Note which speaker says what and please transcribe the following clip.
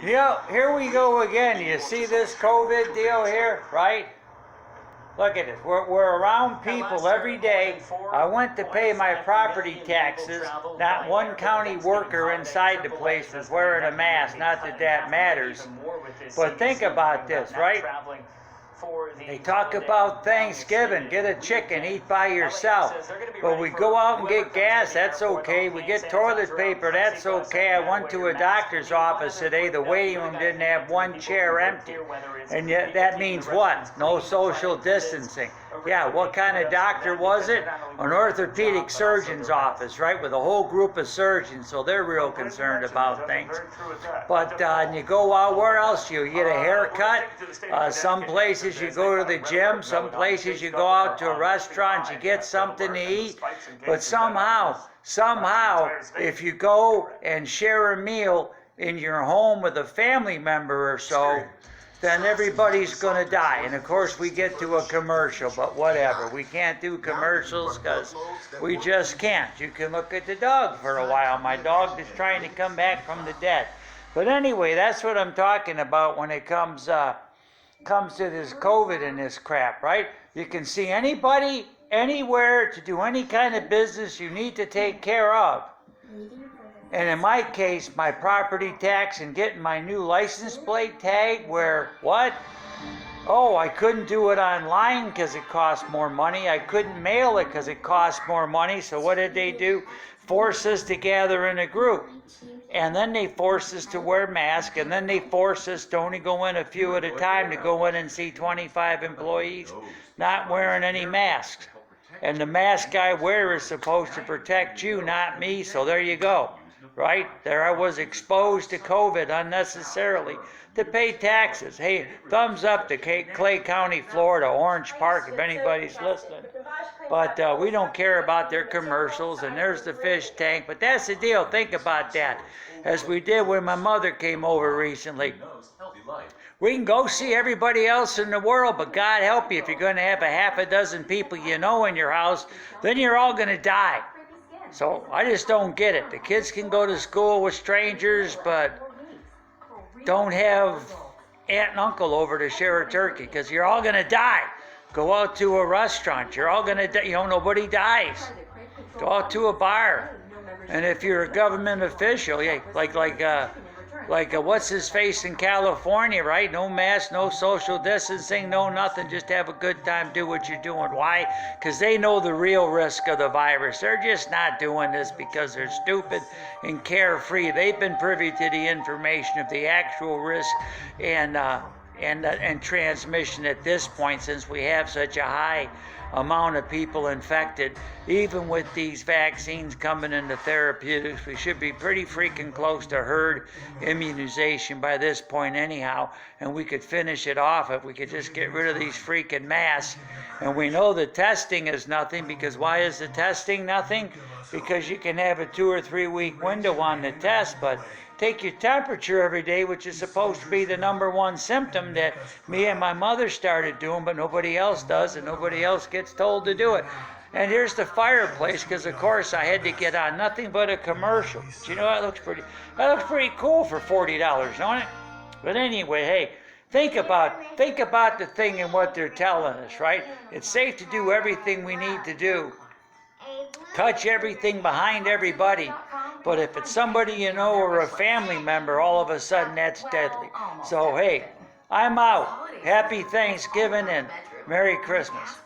Speaker 1: Here we go again. You see this COVID deal here, right? Look at this. We're around people every day. I went to pay my property taxes. Not one county worker inside the place was wearing a mask. Not that that matters. But think about this, right? They talk about Thanksgiving, get a chicken, eat by yourself. But we go out and get gas, that's okay. We get toilet paper, that's okay. I went to a doctor's office today, the waiting room didn't have one chair empty. And yet that means what? No social distancing. Yeah, what kind of doctor was it? An orthopedic surgeon's office, right? With a whole group of surgeons, so they're real concerned about things. But you go out, where else you get a haircut? Some places you go to the gym, some places you go out to a restaurant, you get something to eat. But somehow, if you go and share a meal in your home with a family member or so, then everybody's going to die. And of course we get to a commercial, but whatever. We can't do commercials because we just can't. You can look at the dog for a while. My dog is trying to come back from the dead. But anyway, that's what I'm talking about when it comes to this COVID and this crap, right? You can see anybody, anywhere to do any kind of business you need to take care of. And in my case, my property tax and getting my new license plate tag, where what? Oh, I couldn't do it online because it cost more money. I couldn't mail it because it cost more money. So what did they do? Force us to gather in a group. And then they force us to wear masks. And then they force us to only go in a few at a time, to go in and see 25 employees not wearing any masks. And the mask I wear is supposed to protect you, not me. So there you go. Right? There I was exposed to COVID unnecessarily to pay taxes. Hey, thumbs up to Clay County, Florida, Orange Park, if anybody's listening. But we don't care about their commercials, and there's the fish tank. But that's the deal. Think about that. As we did when my mother came over recently. We can go see everybody else in the world, but God help you, if you're going to have a half a dozen people you know in your house, then you're all going to die. So I just don't get it. The kids can go to school with strangers, but don't have aunt and uncle over to share a turkey, because you're all going to die. Go out to a restaurant. You're all going to die. You know, nobody dies. Go out to a bar. And if you're a government official, yeah, like what's his face in California, right? No mask, no social distancing, no nothing. Just have a good time, do what you're doing. Why? Because they know the real risk of the virus. They're just not doing this because they're stupid and carefree. They've been privy to the information of the actual risk and transmission at this point, since we have such a high amount of people infected. Even with these vaccines coming into therapeutics, we should be pretty freaking close to herd immunization by this point anyhow, and we could finish it off if we could just get rid of these freaking masks. And we know the testing is nothing, because why is the testing nothing? Because you can have a 2 or 3 week window on the test, but take your temperature every day, which is supposed to be the #1 symptom that me and my mother started doing, but nobody else does, and nobody else gets told to do it. And here's the fireplace, because of course I had to get on nothing but a commercial. But you know, that looks pretty cool for $40, don't it? But anyway, hey, think about the thing and what they're telling us, right? It's safe to do everything we need to do. Touch everything behind everybody. But if it's somebody you know or a family member, all of a sudden that's deadly. So hey, I'm out. Happy Thanksgiving and Merry Christmas.